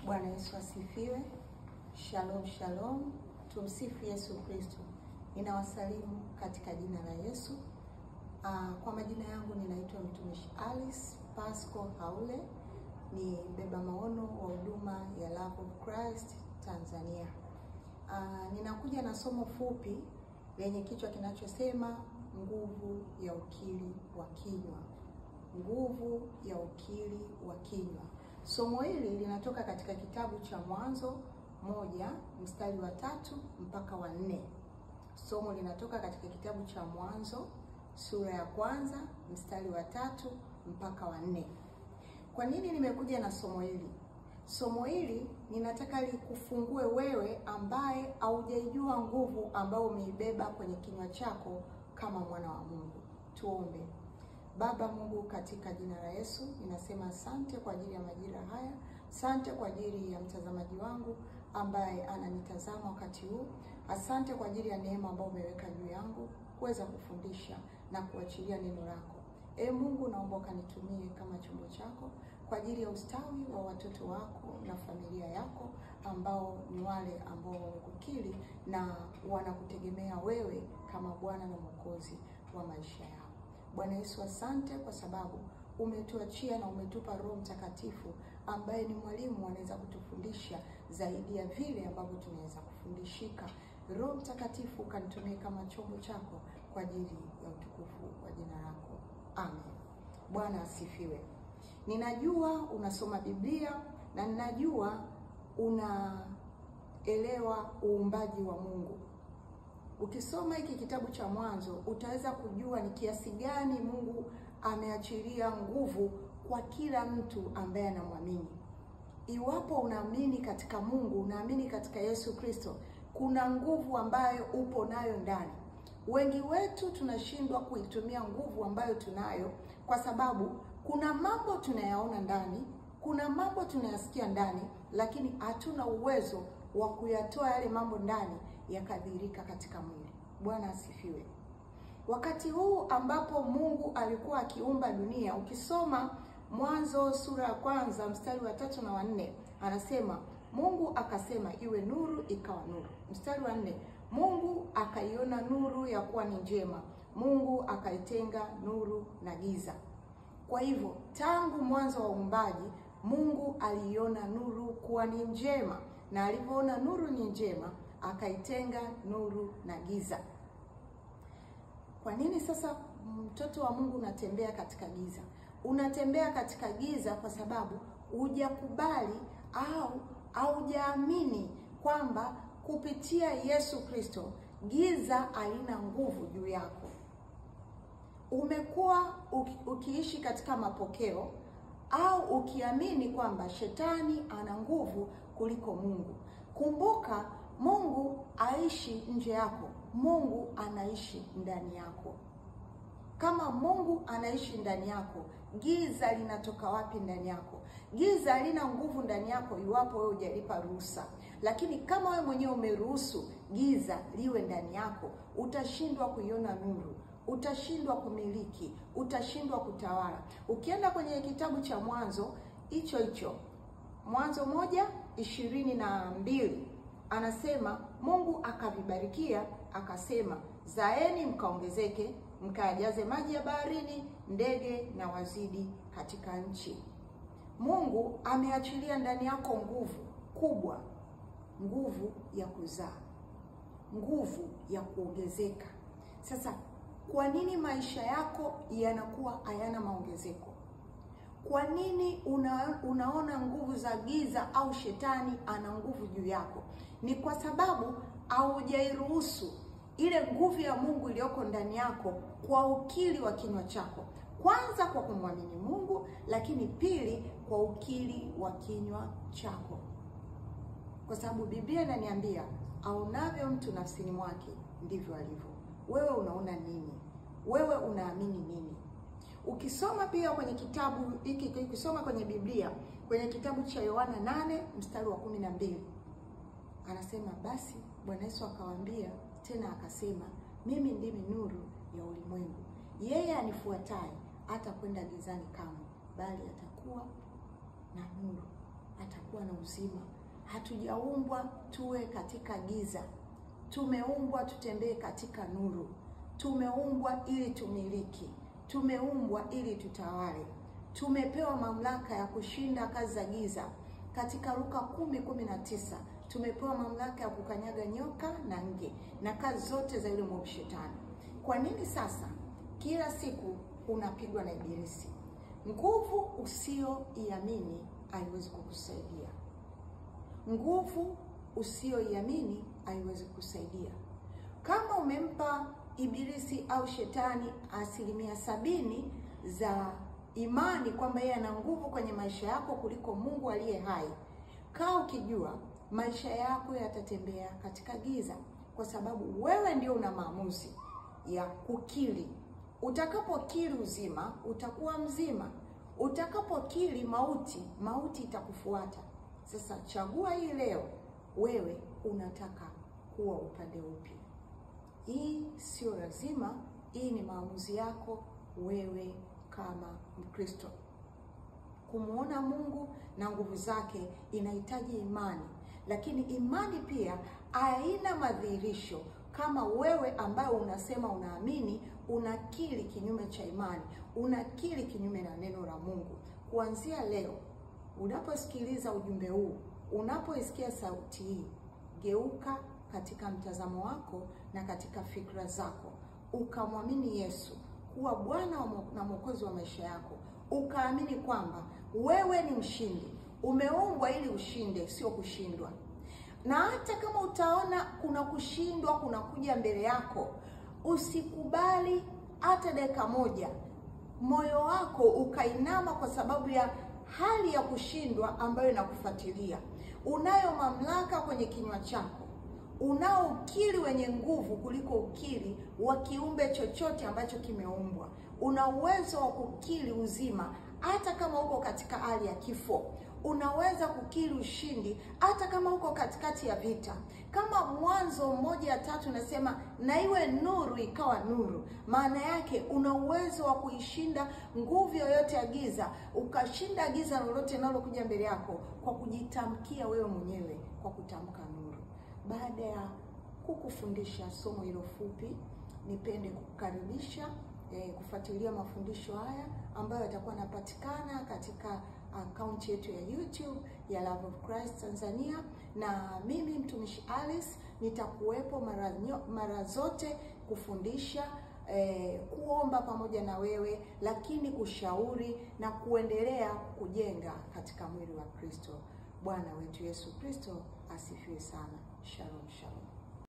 Bwana Yesu asifiwe. Shalom shalom. Tumsifu Yesu Kristo. Ninawasalimu katika jina la Yesu. Kwa majina yangu ninaitwa mtumishi Alice Pasco Haule, ni beba maono wa huduma ya Love of Christ Tanzania. Ninakuja na somo fupi lenye kichwa kinachosema nguvu ya ukiri wa kinywa. Nguvu ya ukiri wa kinywa. Somo hili linatoka katika kitabu cha Mwanzo 1 mstari wa 3 mpaka wa 4. Somo linatoka katika kitabu cha Mwanzo sura ya 1 mstari wa 3 mpaka wa 4. Kwa nini nimekuja na somo hili? Somo hili ninataka likufungue wewe ambaye haujaijua nguvu ambayo umeibeba kwenye kinywa chako kama mwana wa Mungu. Tuombe. Baba Mungu, katika jina la Yesu, ninasema asante kwa ajili ya majira haya. Asante kwa ajili ya mtazamaji wangu ambaye ananitazama wakati huu. Asante kwa ajili ya neema ambayo umeweka juu yangu kuweza kufundisha na kuachilia neno lako. Mungu, naomba ukanitumie kama chombo chako kwa ajili ya ustawi wa watoto wako na familia yako ambao ni wale ambao wamekukiri na wanakutegemea wewe kama Bwana na Mwokozi wa maisha yao. Bwana Yesu, asante kwa sababu umetuachia na umetupa Roho Mtakatifu ambaye ni mwalimu, anaweza kutufundisha zaidi ya vile ambavyo tunaweza kufundishika. Roho Mtakatifu, kanitumie kama chombo chako kwa ajili ya utukufu wa jina lako. Amen. Bwana asifiwe. Ninajua unasoma Biblia na ninajua unaelewa uumbaji wa Mungu. Ukisoma hiki kitabu cha Mwanzo utaweza kujua ni kiasi gani Mungu ameachilia nguvu kwa kila mtu ambaye anamwamini. Iwapo unaamini katika Mungu, unaamini katika Yesu Kristo, kuna nguvu ambayo upo nayo ndani. Wengi wetu tunashindwa kuitumia nguvu ambayo tunayo kwa sababu kuna mambo tunayaona ndani, kuna mambo tunayasikia ndani, lakini hatuna uwezo wa kuyatoa yale mambo ndani yakadhihirika katika mwili. Bwana asifiwe. Wakati huu ambapo Mungu alikuwa akiumba dunia, ukisoma Mwanzo sura ya 1 mstari wa 3 na wa 4, anasema Mungu akasema iwe nuru, ikawa nuru. Mstari wa 4, Mungu akaiona nuru ya kuwa ni njema, Mungu akaitenga nuru na giza. Kwa hivyo tangu mwanzo wa uumbaji Mungu aliiona nuru kuwa ni njema, na alipoona nuru ni njema akaitenga nuru na giza. Kwa nini sasa mtoto wa Mungu unatembea katika giza? Unatembea katika giza kwa sababu hujakubali au haujaamini kwamba kupitia Yesu Kristo giza halina nguvu juu yako. Umekuwa ukiishi katika mapokeo au ukiamini kwamba shetani ana nguvu kuliko Mungu. Kumbuka, Mungu aishi nje yako, Mungu anaishi ndani yako. Kama Mungu anaishi ndani yako, giza linatoka wapi ndani yako? Giza halina nguvu ndani yako iwapo wewe hujalipa ruhusa. Lakini kama wewe mwenyewe umeruhusu giza liwe ndani yako, utashindwa kuiona nuru, utashindwa kumiliki, utashindwa kutawala. Ukienda kwenye kitabu cha Mwanzo hicho Mwanzo 1:22, anasema Mungu akavibarikia akasema, zaeni mkaongezeke, mkajaze maji ya baharini, ndege na wazidi katika nchi. Mungu ameachilia ndani yako nguvu kubwa, nguvu ya kuzaa, nguvu ya kuongezeka. Sasa kwa nini maisha yako yanakuwa hayana maongezeko? Kwa nini unaona nguvu za giza au shetani ana nguvu juu yako? Ni kwa sababu haujairuhusu ile nguvu ya Mungu iliyoko ndani yako kwa ukiri wa kinywa chako. Kwanza kwa kumwamini Mungu, lakini pili kwa ukiri wa kinywa chako. Kwa sababu Biblia inaniambia aonavyo mtu nafsini mwake ndivyo alivyo. Wewe unaona nini? Wewe unaamini nini? Ukisoma pia kwenye kitabu hiki, ukisoma kwenye Biblia, kwenye kitabu cha Yohana 8 mstari wa 12, anasema basi Bwana Yesu akawaambia tena akasema, mimi ndimi nuru ya ulimwengu. Yeye anifuataye hata kwenda gizani kamwe, bali atakuwa na nuru atakuwa na uzima. Hatujaumbwa tuwe katika giza. Tumeumbwa tutembee katika nuru. Tumeumbwa ili tumiliki. Tumeumbwa ili tutawale. Tumepewa mamlaka ya kushinda kazi za giza. Katika Luka 10:19 tumepewa mamlaka ya kukanyaga nyoka na nge na kazi zote za yule mwovu shetani. Kwa nini sasa kila siku unapigwa na ibilisi? Nguvu usioiamini haiwezi kukusaidia. Nguvu usioiamini haiwezi kukusaidia. Kama umempa ibilisi au shetani 70% za imani kwamba yeye ana nguvu kwenye maisha yako kuliko Mungu aliye hai, kaa ukijua maisha yako yatatembea katika giza, kwa sababu wewe ndio una maamuzi ya kukiri. Utakapokiri uzima, utakuwa mzima. Utakapokiri mauti, mauti itakufuata. Sasa chagua hii leo, wewe unataka kuwa upande upi? Hii sio lazima, hii ni maamuzi yako wewe kama Mkristo. Kumuona Mungu na nguvu zake inahitaji imani, lakini imani pia haina madhihirisho kama wewe ambaye unasema unaamini unakiri kinyume cha imani, unakiri kinyume na neno la Mungu. Kuanzia leo, unaposikiliza ujumbe huu, unapoisikia sauti hii, geuka katika mtazamo wako na katika fikra zako, ukamwamini Yesu kuwa Bwana na Mwokozi wa maisha yako. Ukaamini kwamba wewe ni mshindi. Umeumbwa ili ushinde, sio kushindwa. Na hata kama utaona kuna kushindwa kunakuja mbele yako, usikubali hata dakika moja moyo wako ukainama kwa sababu ya hali ya kushindwa ambayo inakufuatilia. Unayo mamlaka kwenye kinywa chako. Unao ukiri wenye nguvu kuliko ukiri wa kiumbe chochote ambacho kimeumbwa. Una uwezo wa kukiri uzima hata kama uko katika hali ya kifo. Unaweza kukiri ushindi hata kama uko katikati ya vita. Kama Mwanzo 1:3 nasema na iwe nuru ikawa nuru. Maana yake una uwezo wa kuishinda nguvu yoyote ya giza, ukashinda giza lolote linalokuja mbele yako kwa kujitamkia wewe mwenyewe, kwa kutamka nuru. Baada ya kukufundisha somo hilo fupi, nipende kukukaribisha kufuatilia mafundisho haya ambayo yatakuwa yanapatikana katika akaunti yetu ya YouTube ya Love of Christ Tanzania, na mimi mtumishi Alice nitakuwepo mara zote kufundisha, kuomba pamoja na wewe, lakini kushauri na kuendelea kujenga katika mwili wa Kristo. Bwana wetu Yesu Kristo asifiwe sana. Shalom, shalom.